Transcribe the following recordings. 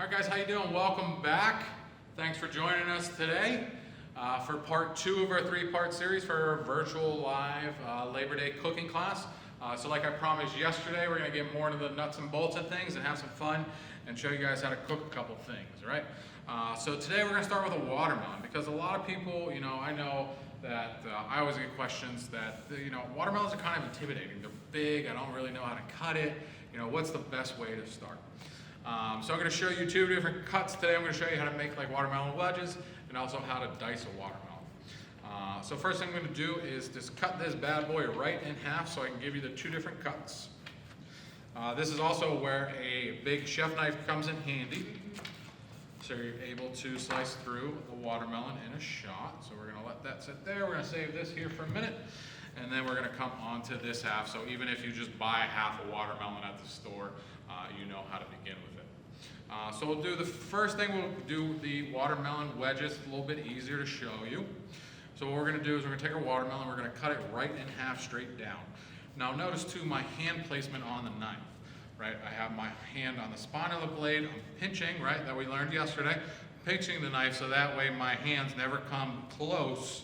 All right, guys, how you doing? Welcome back. Thanks for joining us today for part 2 of our 3-part series for our virtual live Labor Day cooking class. So like I promised yesterday, we're going to get more into the nuts and bolts of things and have some fun and show you guys how to cook a couple things, right? So today we're going to start with a watermelon because a lot of people, I know that I always get questions that, watermelons are kind of intimidating. They're big, I don't really know how to cut it. What's the best way to start? So I'm going to show you 2 different cuts today. I'm going to show you how to make like watermelon wedges and also how to dice a watermelon. So first thing I'm going to do is just cut this bad boy right in half so I can give you the 2 different cuts. This is also where a big chef knife comes in handy. So you're able to slice through the watermelon in a shot. So we're going to let that sit there. We're going to save this here for a minute. And then we're going to come on to this half. So even if you just buy half a watermelon at the store, you know how to begin with it. So we'll do the first thing, we'll do the watermelon wedges. It's a little bit easier to show you. So what we're going to do is we're going to take our watermelon, we're going to cut it right in half straight down. Now notice too my hand placement on the knife. Right, I have my hand on the spine of the blade, I'm pinching, right, that we learned yesterday, pinching the knife so that way my hands never come close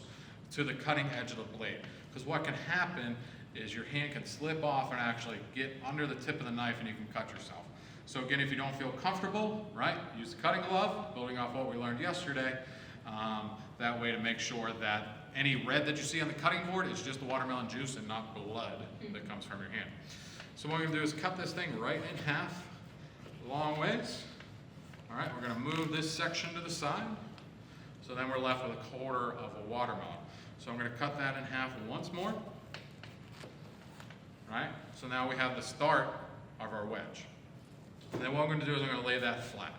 to the cutting edge of the blade. Because what can happen is your hand can slip off and actually get under the tip of the knife and you can cut yourself. So again, if you don't feel comfortable, right, use the cutting glove, building off what we learned yesterday, that way to make sure that any red that you see on the cutting board is just the watermelon juice and not blood that comes from your hand. So what we're going to do is cut this thing right in half, long ways. All right, we're going to move this section to the side. So then we're left with a quarter of a watermelon. So I'm going to cut that in half once more. All right, so now we have the start of our wedge. And then what I'm going to do is I'm going to lay that flat.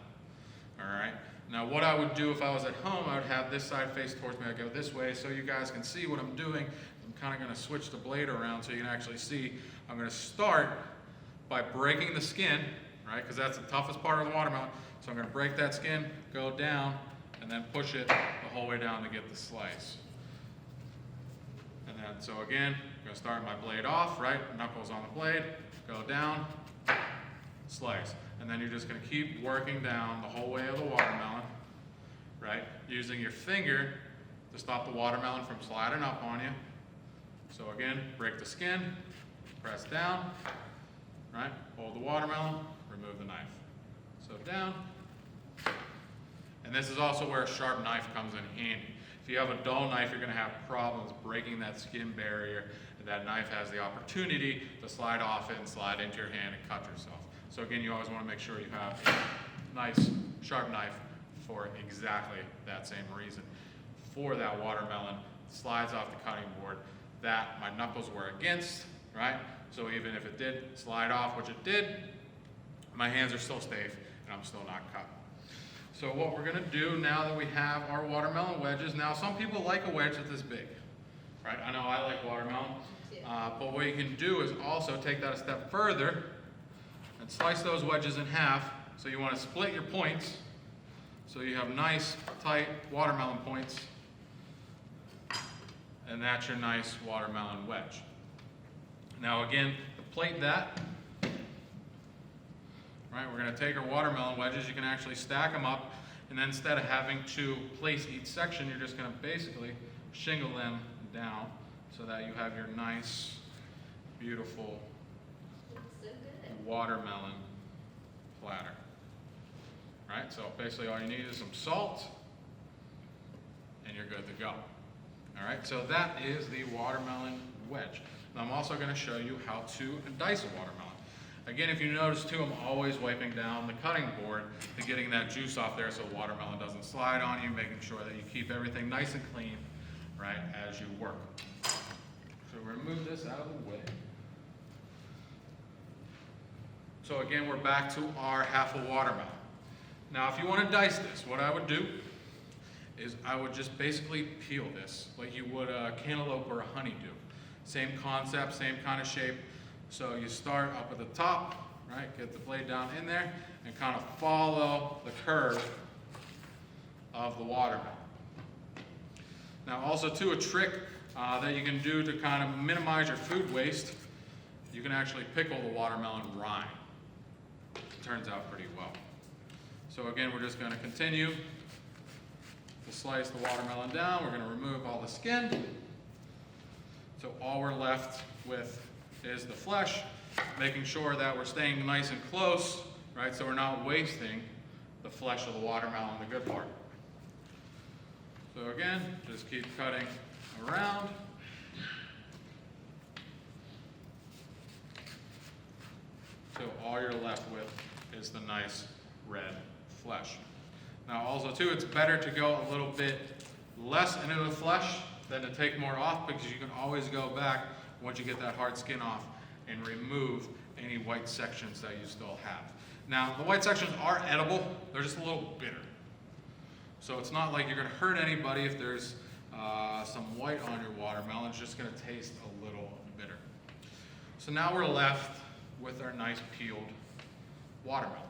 All right, now what I would do if I was at home, I would have this side face towards me. I'd go this way so you guys can see what I'm doing. I'm kind of going to switch the blade around so you can actually see. I'm going to start by breaking the skin, right, because that's the toughest part of the watermelon. So I'm going to break that skin, go down, and then push it the whole way down to get the slice. And then, so again, I'm going to start my blade off, right, knuckles on the blade, go down, slice. And then you're just going to keep working down the whole way of the watermelon, right, using your finger to stop the watermelon from sliding up on you. So again, break the skin, press down, right, hold the watermelon, remove the knife. So down. And this is also where a sharp knife comes in handy. If you have a dull knife, you're going to have problems breaking that skin barrier. And that knife has the opportunity to slide off it and slide into your hand and cut yourself. So again, you always want to make sure you have a nice sharp knife for exactly that same reason. For that watermelon, slides off the cutting board, that my knuckles were against, right? So even if it did slide off, which it did, my hands are still safe and I'm still not cut. So what we're going to do now that we have our watermelon wedges, now some people like a wedge that's this big, right? I know I like watermelon, but what you can do is also take that a step further and slice those wedges in half. So you want to split your points so you have nice, tight watermelon points. And that's your nice watermelon wedge. Now again, to plate that, right, we're going to take our watermelon wedges. You can actually stack them up, and then instead of having to place each section, you're just going to basically shingle them down so that you have your nice, beautiful watermelon platter. Right, so basically all you need is some salt, and you're good to go. All right, so that is the watermelon wedge. Now I'm also going to show you how to dice a watermelon. Again, if you notice too, I'm always wiping down the cutting board and getting that juice off there so the watermelon doesn't slide on you, making sure that you keep everything nice and clean, right, as you work. So we're going to move this out of the way. So again, we're back to our half a watermelon. Now if you want to dice this, what I would do is I would just basically peel this like you would a cantaloupe or a honeydew. Same concept, same kind of shape. So you start up at the top, right? Get the blade down in there and kind of follow the curve of the watermelon. Now also too, a trick that you can do to kind of minimize your food waste, you can actually pickle the watermelon rind. It turns out pretty well. So again, we're just going to continue to slice the watermelon down. We're going to remove all the skin. So all we're left with is the flesh, making sure that we're staying nice and close, right? So we're not wasting the flesh of the watermelon, the good part. So again, just keep cutting around. So all you're left with is the nice red flesh. Now also too, it's better to go a little bit less into the flesh than to take more off, because you can always go back once you get that hard skin off and remove any white sections that you still have. Now the white sections are edible, they're just a little bitter. So it's not like you're going to hurt anybody if there's some white on your watermelon. It's just going to taste a little bitter. So now we're left with our nice peeled watermelon.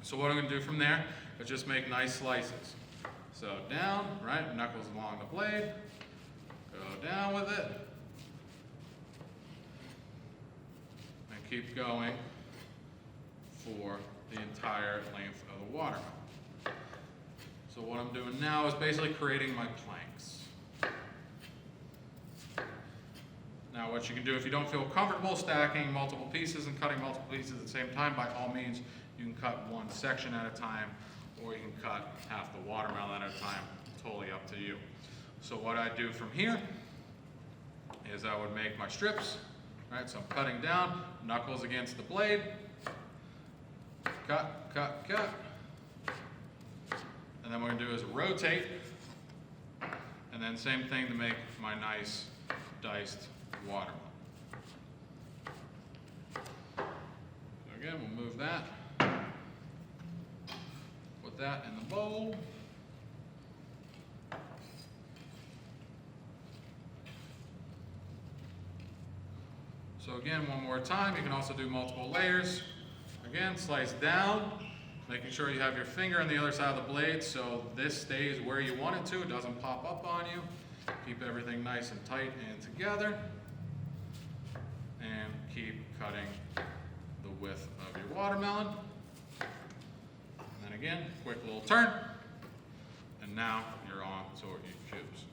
So what I'm going to do from there is just make nice slices. So down, right, knuckles along the blade, go down with it, and keep going for the entire length of the watermelon. So what I'm doing now is basically creating my planks. Now what you can do if you don't feel comfortable stacking multiple pieces and cutting multiple pieces at the same time, by all means, you can cut one section at a time, or you can cut half the watermelon at a time, totally up to you. So what I do from here is I would make my strips, right? So I'm cutting down, knuckles against the blade, cut, cut, cut. And then what I'm going to do is rotate, and then same thing to make my nice diced watermelon. So again, we'll move that, put that in the bowl. So again, one more time, you can also do multiple layers. Again, slice down, making sure you have your finger on the other side of the blade so this stays where you want it to, it doesn't pop up on you. Keep everything nice and tight and together. And keep cutting the width of your watermelon. And then again, quick little turn. And now you're on to your cubes.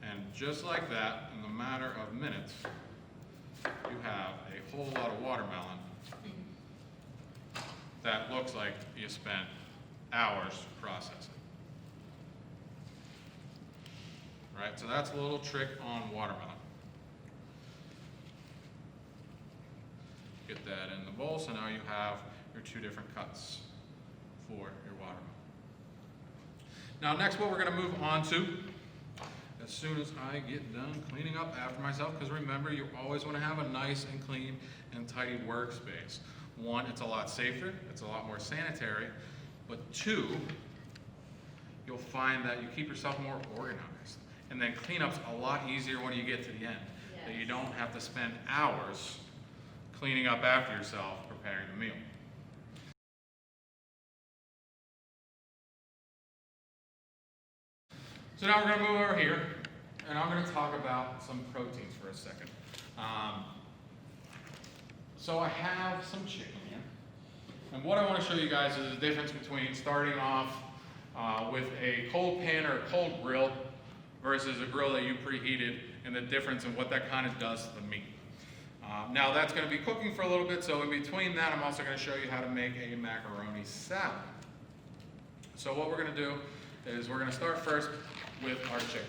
And just like that, in the matter of minutes, you have a whole lot of watermelon that looks like you spent hours processing. Right, so that's a little trick on watermelon. Get that in the bowl, so now you have your two different cuts for your watermelon. Now next, what we're going to move on to, as soon as I get done cleaning up after myself, because remember, you always want to have a nice and clean and tidy workspace. One, it's a lot safer, it's a lot more sanitary, but two, you'll find that you keep yourself more organized. And then cleanup's a lot easier when you get to the end. Yes. That you don't have to spend hours cleaning up after yourself, preparing the meal. So now we're going to move over here, and I'm going to talk about some proteins for a second. So I have some chicken here, and what I want to show you guys is the difference between starting off with a cold pan or a cold grill versus a grill that you preheated, and the difference in what that kind of does to the meat. Now that's going to be cooking for a little bit, so in between that I'm also going to show you how to make a macaroni salad. So what we're going to do is we're going to start first with our chicken.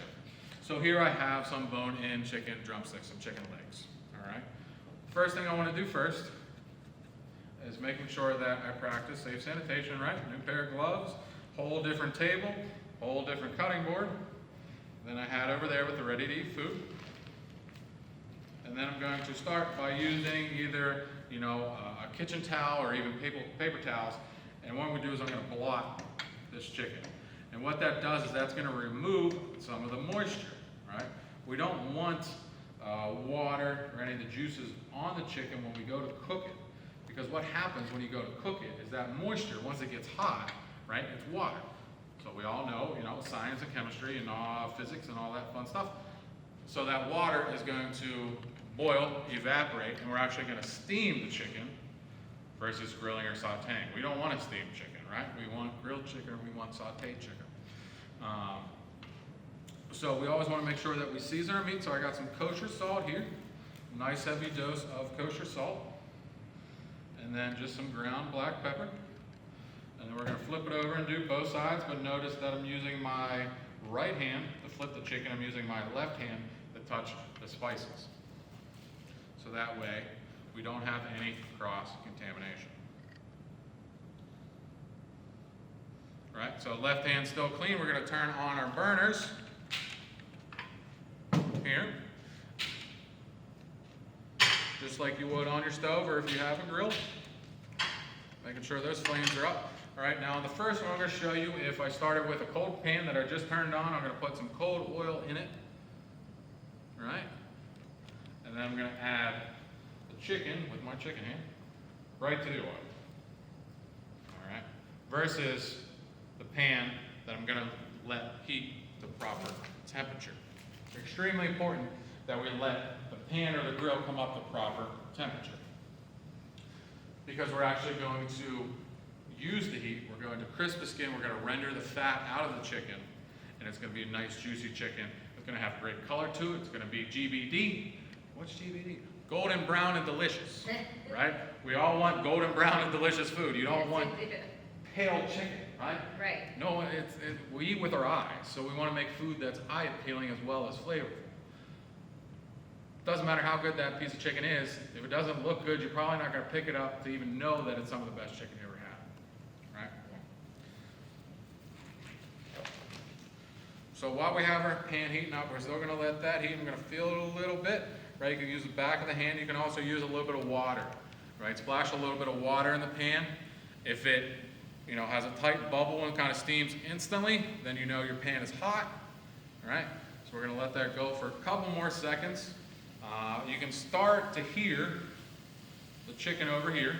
So here I have some bone-in chicken drumsticks, some chicken legs. All right. First thing I want to do first is making sure that I practice safe sanitation, right? New pair of gloves, whole different table, whole different cutting board. Then I had over there with the ready-to-eat food. And then I'm going to start by using either, a kitchen towel or even paper towels. And what I'm going to do is I'm going to blot this chicken. And what that does is that's going to remove some of the moisture, right? We don't want water or any of the juices on the chicken when we go to cook it. Because what happens when you go to cook it is that moisture, once it gets hot, right, it's water. So we all know, science and chemistry and physics and all that fun stuff. So that water is going to boil, evaporate, and we're actually going to steam the chicken versus grilling or sauteing. We don't want a steamed chicken, right? We want grilled chicken, we want sauteed chicken. So we always want to make sure that we season our meat. So I got some kosher salt here, nice heavy dose of kosher salt, and then just some ground black pepper. And then we're going to flip it over and do both sides, but notice that I'm using my right hand to flip the chicken. I'm using my left hand to touch the spices. So that way we don't have any cross-contamination. Right, so left hand still clean. We're going to turn on our burners here, just like you would on your stove or if you have a grill. Making sure those flames are up. All right, now on the first one, I'm going to show you if I started with a cold pan that I just turned on, I'm going to put some cold oil in it. All right, and then I'm going to add the chicken with my chicken hand right to the oil. All right, versus the pan that I'm going to let heat the proper temperature. It's extremely important that we let the pan or the grill come up to proper temperature, because we're actually going to use the heat. We're going to crisp the skin. We're going to render the fat out of the chicken, and it's going to be a nice juicy chicken. It's going to have great color to it. It's going to be GBD. What's GBD? Golden brown and delicious, right? We all want golden brown and delicious food. You don't want pale chicken, right? Right. No, we eat with our eyes, so we want to make food that's eye appealing as well as flavorful. Doesn't matter how good that piece of chicken is, if it doesn't look good, you're probably not going to pick it up to even know that it's some of the best chicken you ever had, right? So while we have our pan heating up, we're still going to let that heat. I'm going to feel it a little bit, right? You can use the back of the hand. You can also use a little bit of water, right? Splash a little bit of water in the pan. If it, has a tight bubble and kind of steams instantly, then you know your pan is hot, all right? So we're going to let that go for a couple more seconds. You can start to hear the chicken over here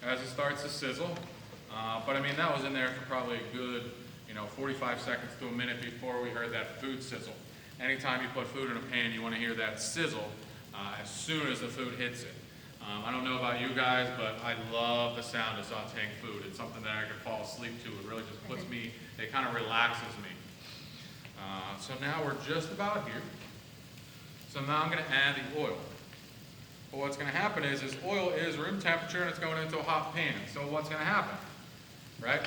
as it starts to sizzle. But I mean, that was in there for probably a good, 45 seconds to a minute before we heard that food sizzle. Anytime you put food in a pan, you want to hear that sizzle as soon as the food hits it. I don't know about you guys, but I love the sound of sauteing food. It's something that I can fall asleep to. It really just puts me, it kind of relaxes me. So now we're just about here. So now I'm going to add the oil. But what's going to happen is this oil is room temperature and it's going into a hot pan. So what's going to happen, right?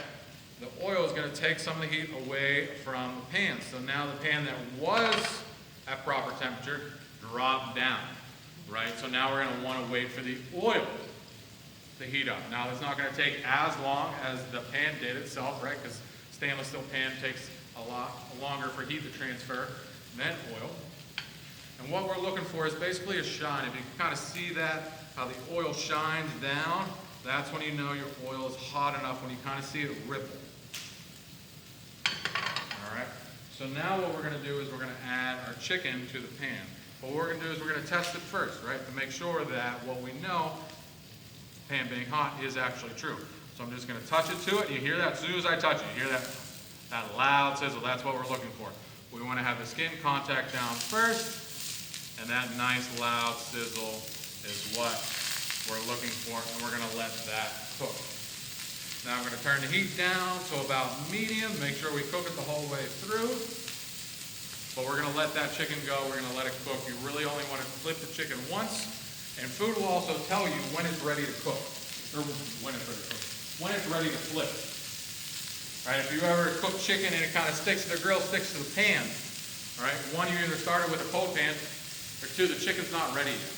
The oil is going to take some of the heat away from the pan. So now the pan that was at proper temperature dropped down, right? So now we're going to want to wait for the oil to heat up. Now it's not going to take as long as the pan did itself, right? Because stainless steel pan takes a lot longer for heat to transfer than oil. And what we're looking for is basically a shine. If you can kind of see that, how the oil shines down, that's when you know your oil is hot enough, when you kind of see it ripple. All right, so now what we're going to do is we're going to add our chicken to the pan. What we're going to do is we're going to test it first, right, to make sure that what we know, pan being hot, is actually true. So I'm just going to touch it to it. You hear that as soon as I touch it. You hear that loud sizzle. That's what we're looking for. We want to have the skin contact down first. And that nice loud sizzle is what we're looking for, and we're going to let that cook. Now I'm going to turn the heat down to about medium. Make sure we cook it the whole way through. But we're going to let that chicken go. We're going to let it cook. You really only want to flip the chicken once, and food will also tell you when it's ready to cook, or when it's ready to flip. Right? If you ever cook chicken and it kind of sticks to the grill, sticks to the pan, all right? One, you either started with a cold pan, or two, the chicken's not ready yet.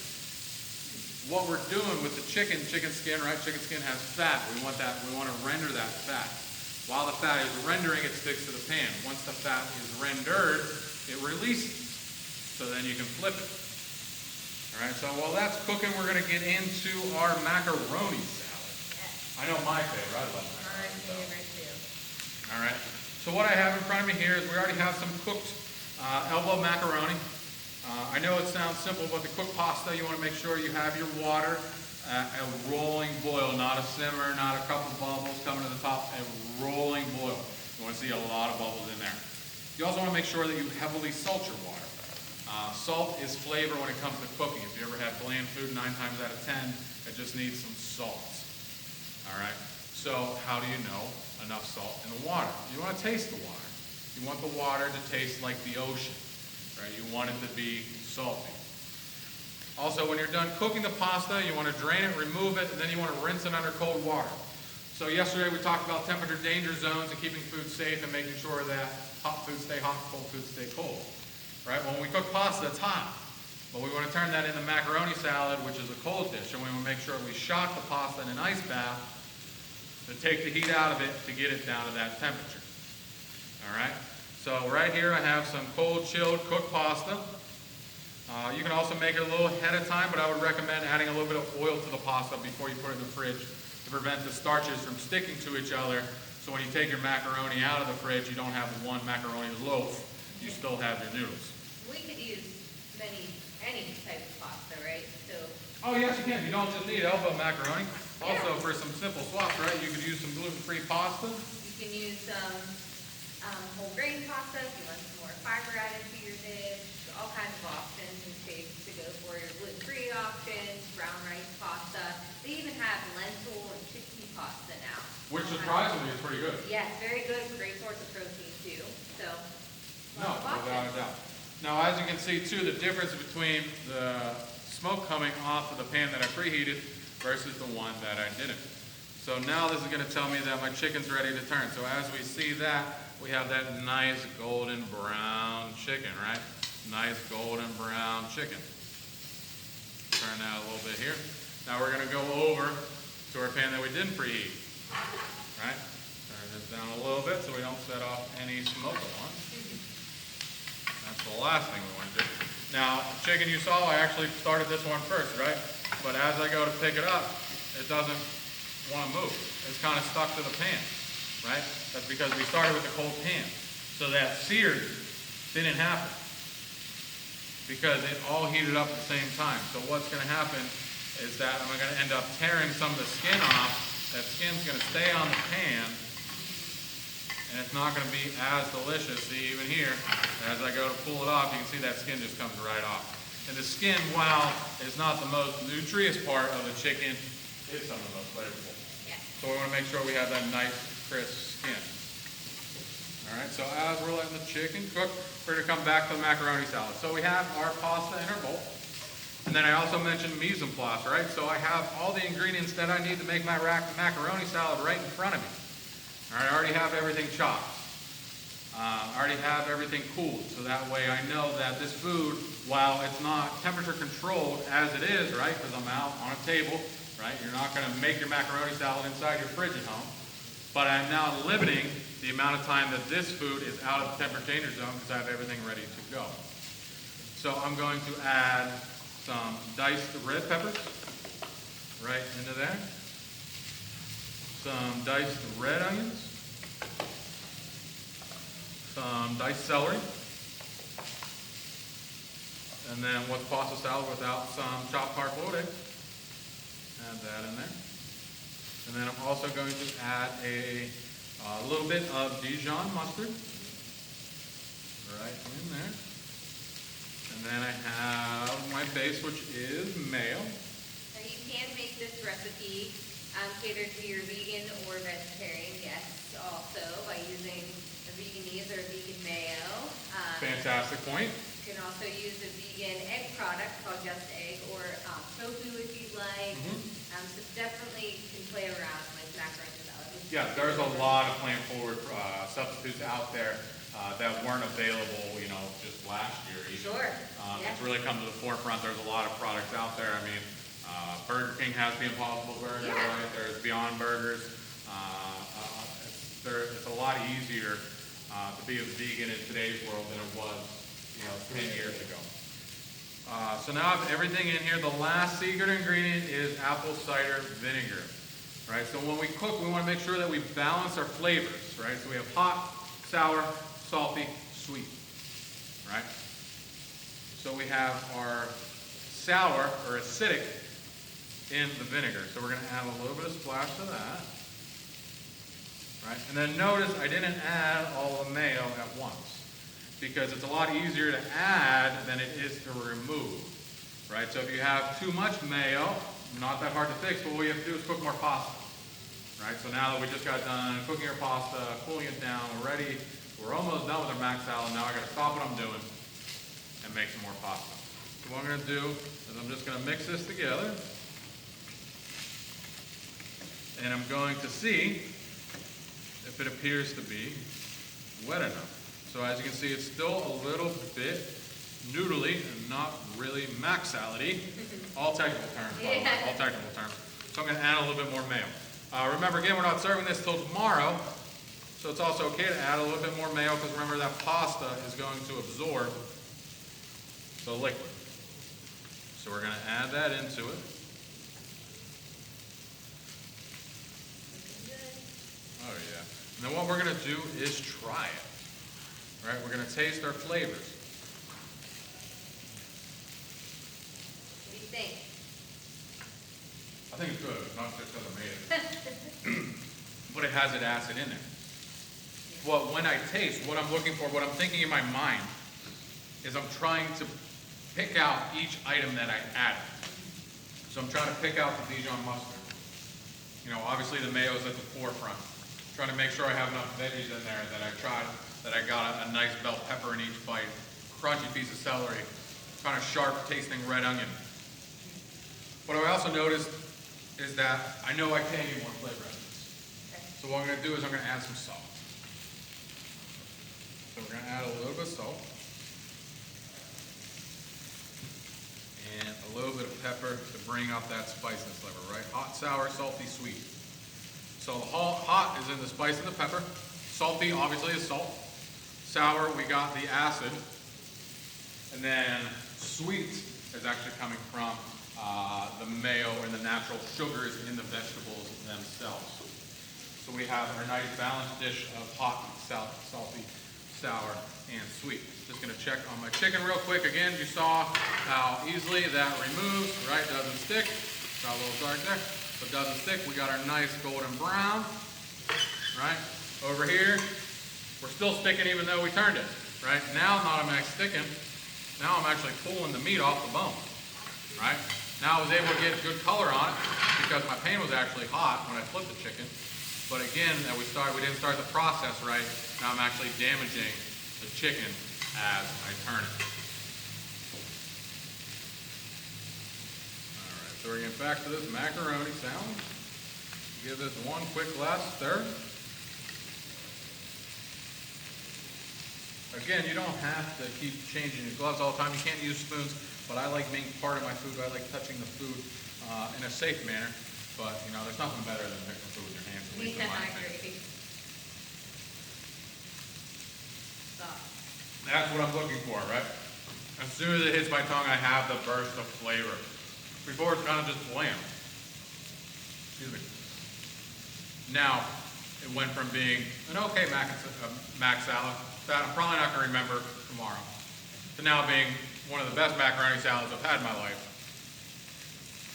What we're doing with the chicken skin, right? Chicken skin has fat. We want to render that fat. While the fat is rendering, it sticks to the pan. Once the fat is rendered, it releases. So then you can flip it. All right, so while that's cooking, we're going to get into our macaroni salad. Yes. I know my favorite. I love macaroni. My favorite too. All right, so what I have in front of me here is we already have some cooked elbow macaroni. I know it sounds simple, but the cooked pasta, you want to make sure you have your water, a rolling boil, not a simmer, not a couple bubbles coming to the top, a rolling boil. You want to see a lot of bubbles in there. You also want to make sure that you heavily salt your water. Salt is flavor when it comes to cooking. If you ever had bland food, 9 times out of 10, it just needs some salt. All right? So how do you know enough salt in the water? You want to taste the water. You want the water to taste like the ocean, right? You want it to be salty. Also, when you're done cooking the pasta, you want to drain it, remove it, and then you want to rinse it under cold water. So yesterday we talked about temperature danger zones and keeping food safe and making sure that hot foods stay hot, cold foods stay cold. Right? When we cook pasta, it's hot. But we want to turn that into macaroni salad, which is a cold dish, and we want to make sure we shock the pasta in an ice bath to take the heat out of it to get it down to that temperature. All right? So right here I have some cold, chilled, cooked pasta. You can also make it a little ahead of time, but I would recommend adding a little bit of oil to the pasta before you put it in the fridge to prevent the starches from sticking to each other. So when you take your macaroni out of the fridge, you don't have one macaroni loaf. You still have your noodles. We could use any type of pasta, right? So. Oh yes, you can. You don't just need elbow macaroni. Also, for some simple swaps, right? You could use some gluten-free pasta. You can use some whole grain pasta if you want some more fiber added to your dish. All kinds of options and shapes to go for your gluten-free options, brown rice pasta. They even have lentil and chickpea pasta now. Which surprisingly is pretty good. Yes, very good. Great source of protein too. So. No, without a doubt. Now, as you can see, too, the difference between the smoke coming off of the pan that I preheated versus the one that I didn't. So now this is going to tell me that my chicken's ready to turn. So as we see that, we have that nice golden brown chicken, right? Nice golden brown chicken. Turn that a little bit here. Now we're going to go over to our pan that we didn't preheat, right? Turn this down a little bit so we don't set off any smoke alarm. That's the last thing we want to do. Now, chicken you saw, I actually started this one first, right? But as I go to pick it up, it doesn't want to move. It's kind of stuck to the pan, right? That's because we started with a cold pan. So that seared didn't happen because it all heated up at the same time. So what's going to happen is that I'm going to end up tearing some of the skin off. That skin's going to stay on the pan, and it's not going to be as delicious. See, even here, as I go to pull it off, you can see that skin just comes right off. And the skin, while it's not the most nutritious part of the chicken, is some of the most flavorful. Yeah. So we want to make sure we have that nice, crisp skin. All right, so as we're letting the chicken cook, we're going to come back to the macaroni salad. So we have our pasta in our bowl. And then I also mentioned mise en place, right? So I have all the ingredients that I need to make my macaroni salad right in front of me. All right, I already have everything chopped. I already have everything cooled, so that way I know that this food, while it's not temperature controlled as it is, right, because I'm out on a table, right, you're not going to make your macaroni salad inside your fridge at home, but I'm now limiting the amount of time that this food is out of the temperature danger zone because I have everything ready to go. So I'm going to add some diced red peppers right into there. Some diced red onions, some diced celery, and then what's pasta salad without some chopped hard-boiled eggs? Add that in there. And then I'm also going to add a little bit of Dijon mustard right in there. And then I have my base, which is mayo. Now you can make this recipe cater to your vegan or vegetarian guests also by using a veganese or a vegan mayo. Fantastic point. You can also use a vegan egg product called Just Egg or tofu if you'd like. So definitely can play around with macaroni salad. Yeah, there's a lot of plant-forward substitutes out there that weren't available, you know, just last year. Even. Sure. It's really come to the forefront. There's a lot of products out there. I mean, Burger King has the Impossible Burger, right? There's Beyond Burgers. It's a lot easier to be a vegan in today's world than it was, you know, 10 years ago. So now I have everything in here. The last secret ingredient is apple cider vinegar, right? So when we cook, we want to make sure that we balance our flavors, right? So we have hot, sour, salty, sweet, right? So we have our sour or acidic in the vinegar. So we're going to add a little bit of splash to that. Right? And then notice I didn't add all the mayo at once because it's a lot easier to add than it is to right? So if you have too much mayo, not that hard to fix, but what you have to do is cook more pasta, right? So now that we just got done cooking our pasta, cooling it down, we're ready, we're almost done with our mac salad. Now I gotta stop what I'm doing and make some more pasta. So what I'm gonna do is I'm just gonna mix this together, and I'm going to see if it appears to be wet enough. So as you can see, it's still a little bit noodly and not really mac salad-y. All technical terms, by the way, all technical terms. So I'm gonna add a little bit more mayo. Remember, again, we're not serving this till tomorrow, so it's also okay to add a little bit more mayo because remember that pasta is going to absorb the liquid. So we're gonna add that into it. Oh yeah. And then what we're gonna do is try it. All right, we're gonna taste our flavors. What do you think? I think it's good, not just because I made it. But it has an acid in there. Well, when I taste, what I'm looking for, what I'm thinking in my mind, is I'm trying to pick out each item that I added. So I'm trying to pick out the Dijon mustard. You know, obviously the mayo is at the forefront. Trying to make sure I have enough veggies in there that I got a nice bell pepper in each bite, crunchy piece of celery, kind of sharp tasting red onion. What I also noticed is that I know I can get more flavor out of this. Okay. So what I'm gonna do is I'm gonna add some salt. So we're gonna add a little bit of salt. And a little bit of pepper to bring up that spiciness level, right? Hot, sour, salty, sweet. So the hot is in the spice and the pepper. Salty, obviously, is salt. Sour, we got the acid. And then sweet is actually coming from the mayo and the natural sugars in the vegetables themselves. So we have our nice balanced dish of hot, salty, sour, and sweet. Just gonna check on my chicken real quick. Again, you saw how easily that removes, right? Doesn't stick. Got a little dark there, but doesn't stick. We got our nice golden brown, right? Over here, we're still sticking even though we turned it, right? Now not only am I sticking, now I'm actually pulling the meat off the bone, right? Now I was able to get good color on it because my pan was actually hot when I flipped the chicken. But again, we didn't start the process right. Now I'm actually damaging the chicken as I turn it. All right, so we're getting back to this macaroni salad. Give this one quick last stir. Again, you don't have to keep changing your gloves all the time. You can't use spoons, but I like being part of my food. I like touching the food in a safe manner. But, you know, there's nothing better than picking food with your hands. At least in my opinion. Stop. That's what I'm looking for, right? As soon as it hits my tongue, I have the burst of flavor. Before, it's kind of just bland. Excuse me. Now, it went from being an okay mac salad that I'm probably not going to remember tomorrow, to now being one of the best macaroni salads I've had in my life.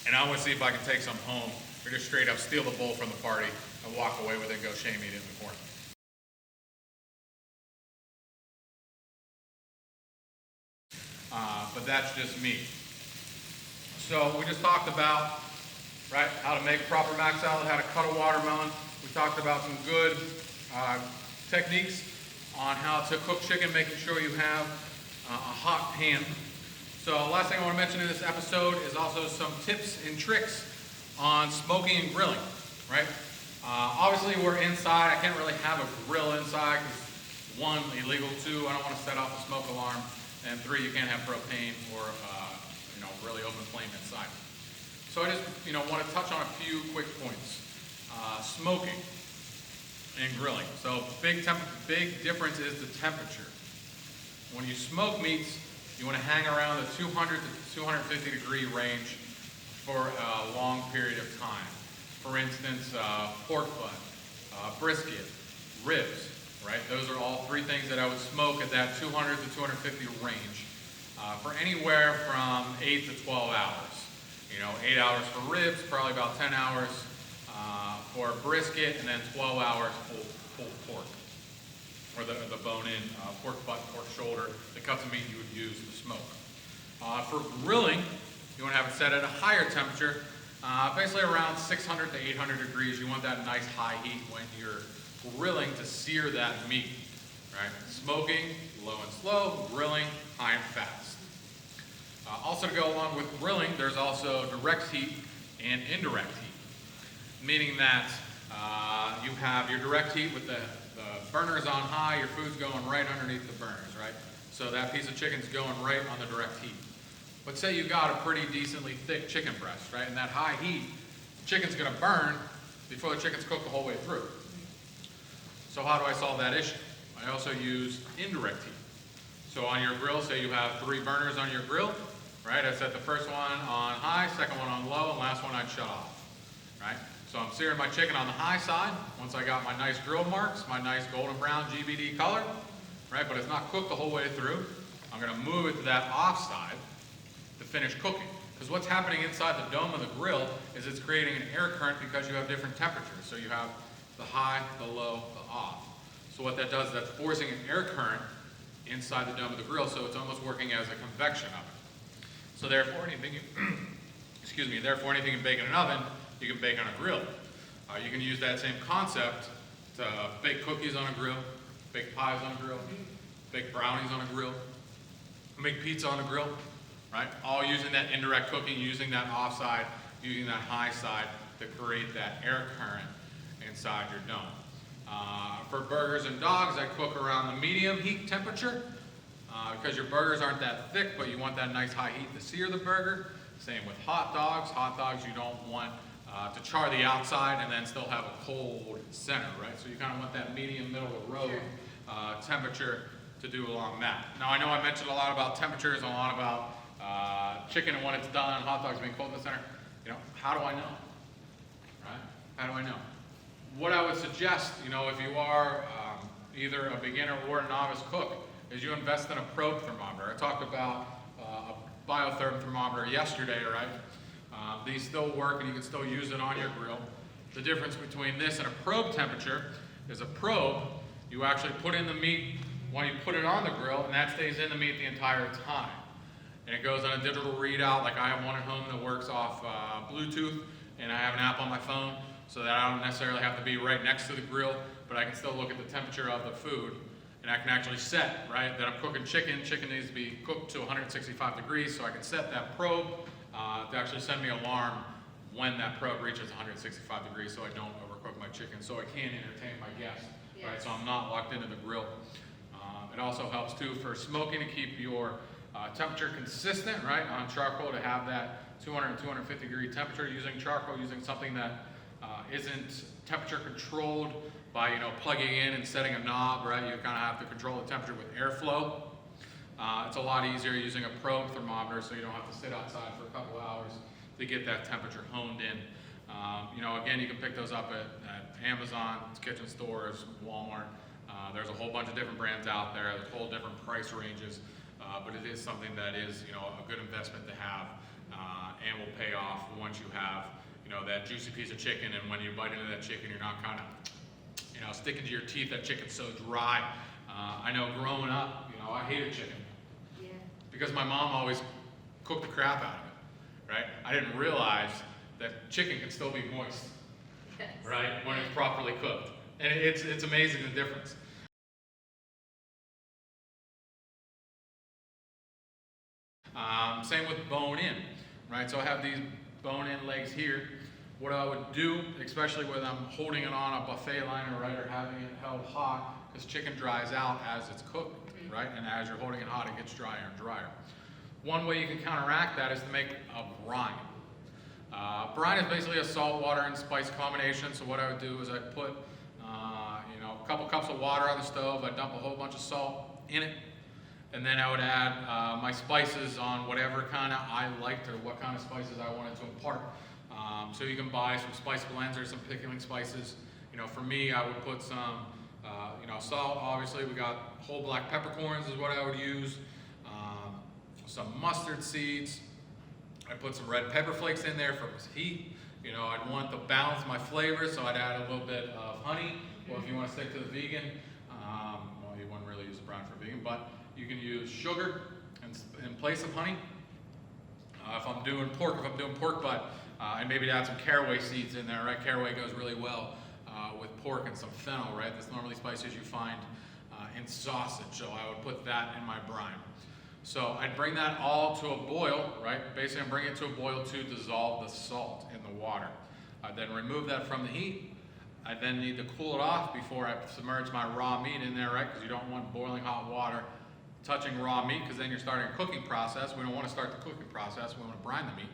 And I want to see if I can take some home or just straight up steal the bowl from the party and walk away with it and go shame eat it in the corner. But that's just me. So we just talked about, right, how to make a proper mac salad, how to cut a watermelon. We talked about some good techniques on how to cook chicken, making sure you have a hot pan. So last thing I want to mention in this episode is also some tips and tricks on smoking and grilling, right? Obviously we're inside. I can't really have a grill inside because 1, illegal, 2, I don't want to set off a smoke alarm, and 3, you can't have propane or really open flame inside. So I just want to touch on a few quick points. Smoking and grilling. So big difference is the temperature. When you smoke meats, you want to hang around the 200 to 250 degree range for a long period of time. For instance, pork butt, brisket, ribs, right? Those are all 3 things that I would smoke at that 200 to 250 range for anywhere from 8 to 12 hours. 8 hours for ribs, probably about 10 hours for brisket, and then 12 hours pulled pork, or the bone-in pork butt, pork shoulder, the cuts of meat you would use to smoke. For grilling, you want to have it set at a higher temperature, basically around 600 to 800 degrees. You want that nice high heat when you're grilling to sear that meat, right? Smoking, low and slow, grilling, high and fast. Also to go along with grilling, there's also direct heat and indirect heat, meaning that you have your direct heat with the burners on high, your food's going right underneath the burners, right? So that piece of chicken's going right on the direct heat. But say you got a pretty decently thick chicken breast, right? And that high heat, the chicken's gonna burn before the chicken's cooked the whole way through. So how do I solve that issue? I also use indirect heat. So on your grill, say you have 3 burners on your grill, right? I set the first one on high, second one on low, and last one I'd shut off, right? So I'm searing my chicken on the high side. Once I got my nice grill marks, my nice golden brown GBD color, right? But it's not cooked the whole way through. I'm gonna move it to that off side to finish cooking. Because what's happening inside the dome of the grill is it's creating an air current because you have different temperatures. So you have the high, the low, the off. So what that does is that's forcing an air current inside the dome of the grill, so it's almost working as a convection oven. So therefore anything you, therefore anything you can bake in an oven, you can bake on a grill. You can use that same concept to bake cookies on a grill, bake pies on a grill, bake brownies on a grill, make pizza on a grill, right? All using that indirect cooking, using that offside, using that high side to create that air current inside your dome. For burgers and dogs, I cook around the medium heat temperature because your burgers aren't that thick, but you want that nice high heat to sear the burger. Same with hot dogs. Hot dogs you don't want to char the outside and then still have a cold center, right? So you kind of want that medium middle of the road temperature to do along that. Now I know I mentioned a lot about temperatures and a lot about chicken and when it's done, hot dogs being cold in the center. You know, how do I know, right? How do I know? What I would suggest, you know, if you are either a beginner or a novice cook, is you invest in a probe thermometer. I talked about a biotherm thermometer yesterday, right? These still work and you can still use it on your grill. The difference between this and a probe temperature is a probe, you actually put in the meat when you put it on the grill, and that stays in the meat the entire time. And it goes on a digital readout, like I have one at home that works off Bluetooth, and I have an app on my phone, so that I don't necessarily have to be right next to the grill, but I can still look at the temperature of the food, and I can actually set, right, that I'm cooking chicken. Chicken needs to be cooked to 165 degrees, so I can set that probe to actually send me an alarm when that probe reaches 165 degrees, so I don't overcook my chicken, so I can entertain my guests, right, so I'm not locked into the grill. It also helps too for smoking to keep your temperature consistent, right, on charcoal, to have that 200 and 250 degree temperature using charcoal, using something that isn't temperature controlled by, you know, plugging in and setting a knob, right? You kind of have to control the temperature with airflow. It's a lot easier using a probe thermometer, so you don't have to sit outside for a couple hours to get that temperature honed in. You know, again, you can pick those up at Amazon, kitchen stores, Walmart. There's a whole bunch of different brands out there. There's whole different price ranges, but it is something that is, you know, a good investment to have and will pay off once you have, you know, that juicy piece of chicken, and when you bite into that chicken, you're not kind of, you know, sticking to your teeth. That chicken's so dry. I know growing up, you know, I hated chicken because my mom always cooked the crap out of it, right? I didn't realize that chicken can still be moist, right, when it's properly cooked. And it's amazing the difference. Same with bone in, right? So I have these bone in legs here. What I would do, especially when I'm holding it on a buffet liner, right, or having it held hot, because chicken dries out as it's cooked, right? And as you're holding it hot, it gets drier and drier. One way you can counteract that is to make a brine. Brine is basically a salt, water, and spice combination. So what I would do is I'd put, you know, a couple cups of water on the stove. I'd dump a whole bunch of salt in it. And then I would add my spices on whatever kind of I liked or what kind of spices I wanted to impart. So you can buy some spice blends or some pickling spices. You know, for me, I would put some, you know, salt. Obviously, we got whole black peppercorns is what I would use. Some mustard seeds. I put some red pepper flakes in there for heat. You know, I'd want to balance my flavors, so I'd add a little bit of honey. Well, if you want to stick to the vegan, well, you wouldn't really use a brine for vegan, but you can use sugar in place of honey. If I'm doing pork butt, and maybe to add some caraway seeds in there, right? Caraway goes really well with pork, and some fennel, right? That's normally spices you find in sausage, so I would put that in my brine. So I'd bring that all to a boil, right? Basically, I'm bringing it to a boil to dissolve the salt in the water. I then remove that from the heat. I then need to cool it off before I submerge my raw meat in there, right? Because you don't want boiling hot water touching raw meat, because then you're starting a cooking process. We don't want to start the cooking process. We want to brine the meat.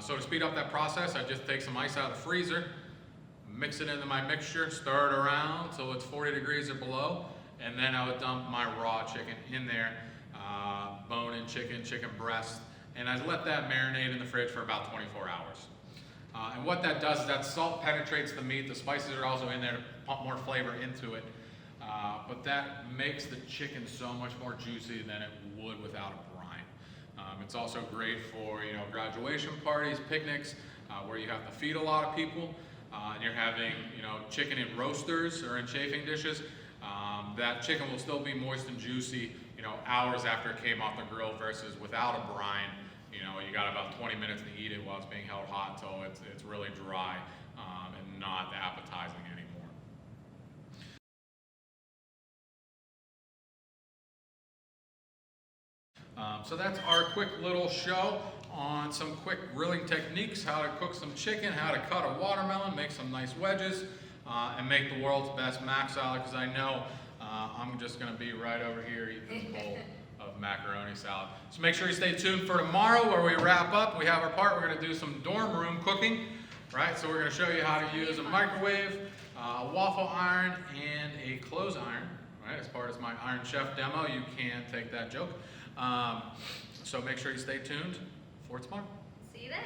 So to speed up that process, I just take some ice out of the freezer, mix it into my mixture, stir it around till it's 40 degrees or below, and then I would dump my raw chicken in there, bone-in chicken, chicken breast, and I'd let that marinate in the fridge for about 24 hours. And what that does is that salt penetrates the meat. The spices are also in there to pump more flavor into it. But that makes the chicken so much more juicy than it would without a brine. It's also great for graduation parties, picnics, where you have to feed a lot of people, and you're having chicken in roasters or in chafing dishes. That chicken will still be moist and juicy hours after it came off the grill, versus without a brine. You got about 20 minutes to eat it while it's being held hot until it's really dry and not appetizing anymore. So that's our quick little show on some quick grilling techniques, how to cook some chicken, how to cut a watermelon, make some nice wedges, and make the world's best mac salad, because I know I'm just going to be right over here eating this bowl of macaroni salad. So make sure you stay tuned for tomorrow where we wrap up. We have our part. We're going to do some dorm room cooking, right? So we're going to show you how to use a microwave, a waffle iron, and a clothes iron, right? As part of my Iron Chef demo, you can take that joke. So make sure you stay tuned for tomorrow. See you then.